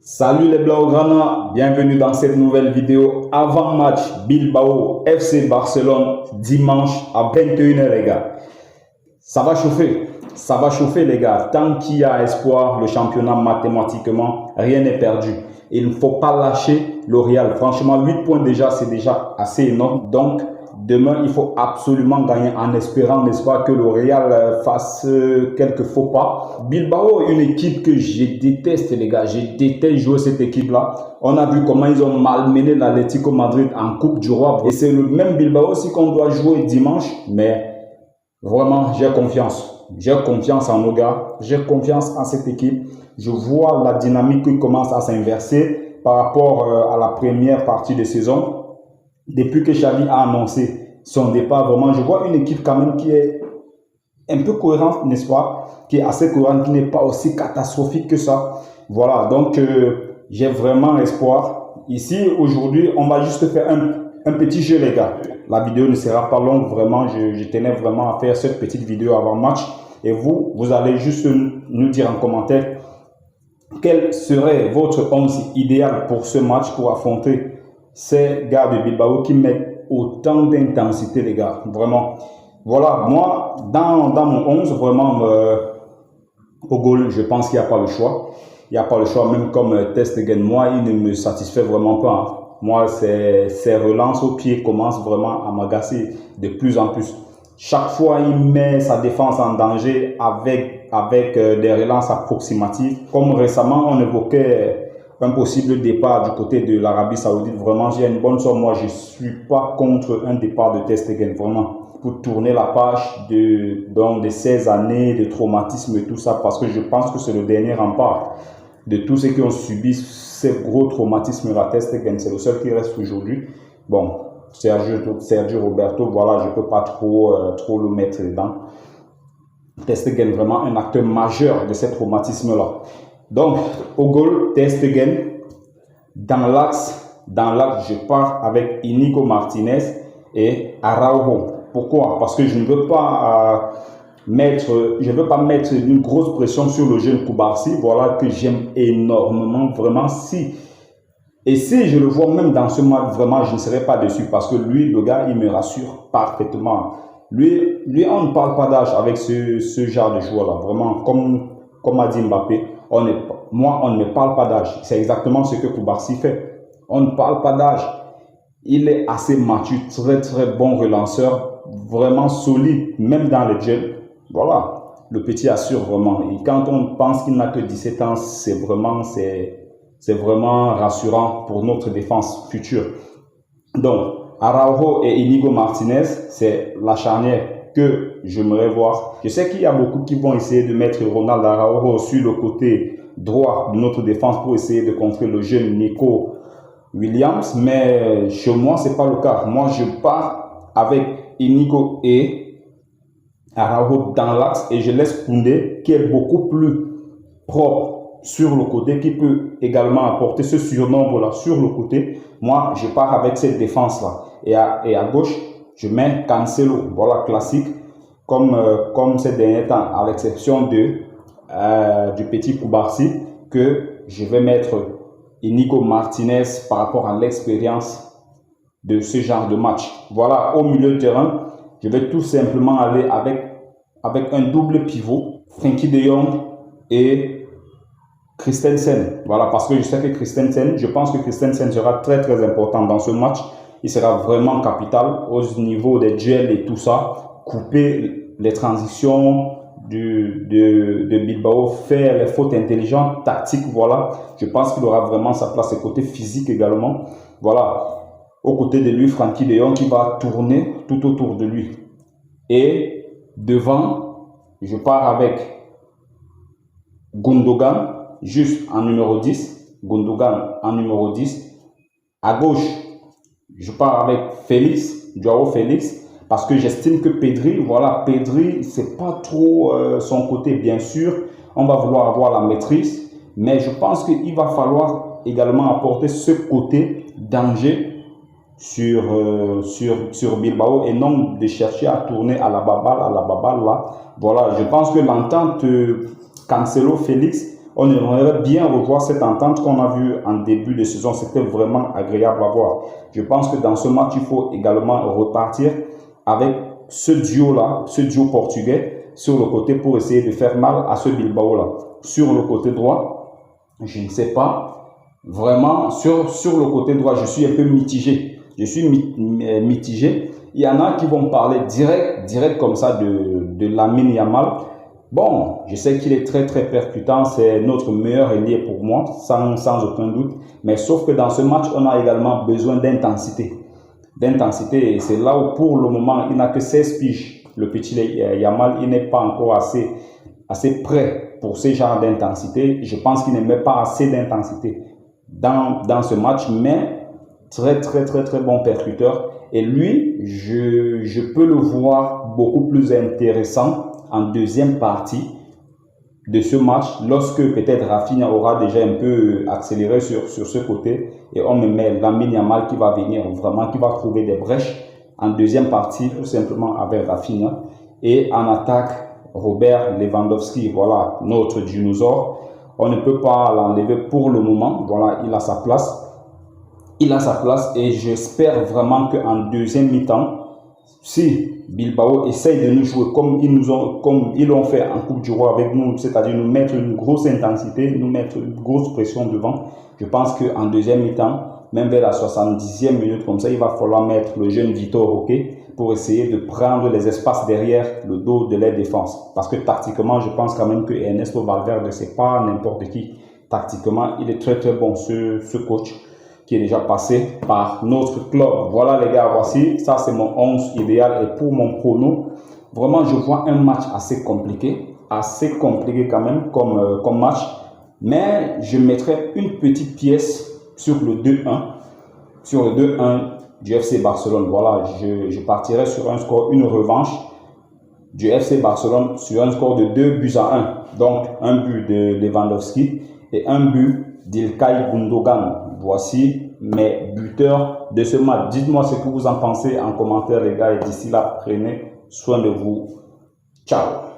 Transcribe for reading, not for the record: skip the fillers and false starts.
Salut les Blaugrana, bienvenue dans cette nouvelle vidéo avant-match Bilbao FC Barcelone dimanche à 21h les gars. Ça va chauffer les gars. Tant qu'il y a espoir, le championnat mathématiquement, rien n'est perdu. Il ne faut pas lâcher le Real. Franchement, 8 points déjà, c'est déjà assez énorme. Donc, demain, il faut absolument gagner en espérant, n'est-ce pas, que le Real fasse quelques faux pas. Bilbao est une équipe que je déteste, les gars. Je déteste jouer cette équipe-là. On a vu comment ils ont malmené l'Atlético Madrid en Coupe du Roi. Et c'est le même Bilbao aussi qu'on doit jouer dimanche. Mais vraiment, j'ai confiance. J'ai confiance en nos gars. J'ai confiance en cette équipe. Je vois la dynamique qui commence à s'inverser par rapport à la première partie de saison. Depuis que Xavi a annoncé son départ, vraiment, je vois une équipe quand même qui est un peu cohérente, n'est-ce pas? Qui est assez cohérente, qui n'est pas aussi catastrophique que ça. Voilà, donc j'ai vraiment espoir. Ici, aujourd'hui, on va juste faire un petit jeu, les gars. La vidéo ne sera pas longue, vraiment. Je tenais vraiment à faire cette petite vidéo avant le match. Et vous allez juste nous dire en commentaire quel serait votre 11 idéal pour ce match, pour affronter ces gars de Bilbao qui mettent autant d'intensité, les gars. Vraiment. Voilà, moi, dans mon 11, vraiment, au goal, je pense qu'il n'y a pas le choix. Il n'y a pas le choix, même comme Ter Stegen. Moi, il ne me satisfait vraiment pas. Hein. Moi, ces relances au pied commencent vraiment à m'agacer de plus en plus. Chaque fois, il met sa défense en danger avec des relances approximatives. Comme récemment, on évoquait un possible départ du côté de l'Arabie Saoudite. Vraiment, j'ai une bonne somme. Moi, je ne suis pas contre un départ de Ter Stegen, vraiment. Pour tourner la page de 16 années de traumatisme et tout ça, parce que je pense que c'est le dernier rempart de tous ceux qui ont subi ces gros traumatismes-là. Ter Stegen, c'est le seul qui reste aujourd'hui. Bon, Sergio Roberto, voilà, je ne peux pas trop le mettre dedans. Ter Stegen, vraiment un acteur majeur de ces traumatismes-là. Donc, au goal, Ter Stegen, dans l'axe, je pars avec Inigo Martinez et Araujo. Pourquoi? Parce que je ne veux pas mettre une grosse pression sur le jeune Cubarsí, voilà, que j'aime énormément, vraiment. Si je le vois même dans ce match, vraiment, je ne serai pas dessus parce que lui, le gars, il me rassure parfaitement. Lui, on ne parle pas d'âge avec ce genre de joueur-là. Vraiment, comme a dit Mbappé, on ne me parle pas d'âge. C'est exactement ce que Cubarsí fait. On ne parle pas d'âge. Il est assez mature, très très bon relanceur, vraiment solide, même dans les duels. Voilà, le petit assure vraiment. Et quand on pense qu'il n'a que 17 ans, c'est vraiment rassurant pour notre défense future. Donc, Araujo et Inigo Martinez, c'est la charnière que j'aimerais voir. Je sais qu'il y a beaucoup qui vont essayer de mettre Ronald Araujo sur le côté droit de notre défense pour essayer de contrer le jeune Nico Williams, mais chez moi, ce n'est pas le cas. Moi, je pars avec Inigo et Araujo dans l'axe et je laisse Koundé qui est beaucoup plus propre sur le côté, qui peut également apporter ce surnombre-là sur le côté. Moi, je pars avec cette défense-là. Et à gauche, je mets Cancelo, voilà, classique, comme ces derniers temps, à l'exception du petit Cubarsí, que je vais mettre Inigo Martinez par rapport à l'expérience de ce genre de match. Voilà, au milieu de terrain, je vais tout simplement aller avec un double pivot, Frenkie de Jong et Christensen. Voilà, parce que je pense que Christensen sera très très important dans ce match. Il sera vraiment capital au niveau des duels et tout ça. Couper les transitions de Bilbao, faire les fautes intelligentes, tactiques, voilà. Je pense qu'il aura vraiment sa place, et côté physique également. Voilà. Au côté de lui, Frenkie de Jong qui va tourner tout autour de lui. Et devant, je pars avec Gundogan, juste en numéro 10. Gundogan en numéro 10. À gauche, je pars avec Joao Félix. Parce que j'estime que Pedri, c'est pas trop son côté, bien sûr. On va vouloir avoir la maîtrise. Mais je pense qu'il va falloir également apporter ce côté danger sur Bilbao et non de chercher à tourner à la baballe là. Voilà, je pense que l'entente Cancelo-Félix On aimerait bien revoir cette entente qu'on a vue en début de saison. C'était vraiment agréable à voir. Je pense que dans ce match, il faut également repartir avec ce duo-là, ce duo portugais sur le côté pour essayer de faire mal à ce Bilbao-là. Sur le côté droit, je ne sais pas. Vraiment, sur le côté droit, je suis un peu mitigé. Je suis mitigé. Il y en a qui vont parler direct comme ça de Lamine Yamal. Bon, je sais qu'il est très percutant, c'est notre meilleur ailier pour moi, sans aucun doute. Mais sauf que dans ce match, on a également besoin d'intensité. D'intensité, et c'est là où pour le moment, il n'a que 16 piges. Le petit Yamal, il n'est pas encore assez prêt pour ce genre d'intensité. Je pense qu'il ne met pas assez d'intensité dans ce match, mais très bon percuteur. Et lui, je peux le voir beaucoup plus intéressant en deuxième partie de ce match, lorsque peut-être Rafinha aura déjà un peu accéléré sur ce côté, et on me met Lamine Yamal qui va venir vraiment, qui va trouver des brèches en deuxième partie, tout simplement avec Rafinha. Et en attaque, Robert Lewandowski, voilà, notre dinosaure. On ne peut pas l'enlever pour le moment, voilà, il a sa place. Il a sa place et j'espère vraiment qu'en deuxième mi-temps, si Bilbao essaye de nous jouer comme ils l'ont fait en Coupe du Roi avec nous, c'est-à-dire nous mettre une grosse intensité, nous mettre une grosse pression devant, je pense qu'en deuxième mi-temps, même vers la 70e minute, comme ça, il va falloir mettre le jeune Vitor Roque pour essayer de prendre les espaces derrière le dos de la défense. Parce que tactiquement, je pense quand même que Ernesto Valverde, c'est pas n'importe qui. Tactiquement, il est très bon, ce coach, qui est déjà passé par notre club. Voilà les gars, voici, ça c'est mon 11 idéal. Et pour mon prono, vraiment je vois un match assez compliqué quand même comme match. Mais je mettrai une petite pièce sur le 2-1 du FC Barcelone. Voilà, je partirai sur un score, une revanche du FC Barcelone sur un score de 2-1. Donc un but de Lewandowski et un but d'Ilkay Gundogan. Voici mes buteurs de ce match. Dites-moi ce que vous en pensez en commentaire les gars, et d'ici là, prenez soin de vous. Ciao.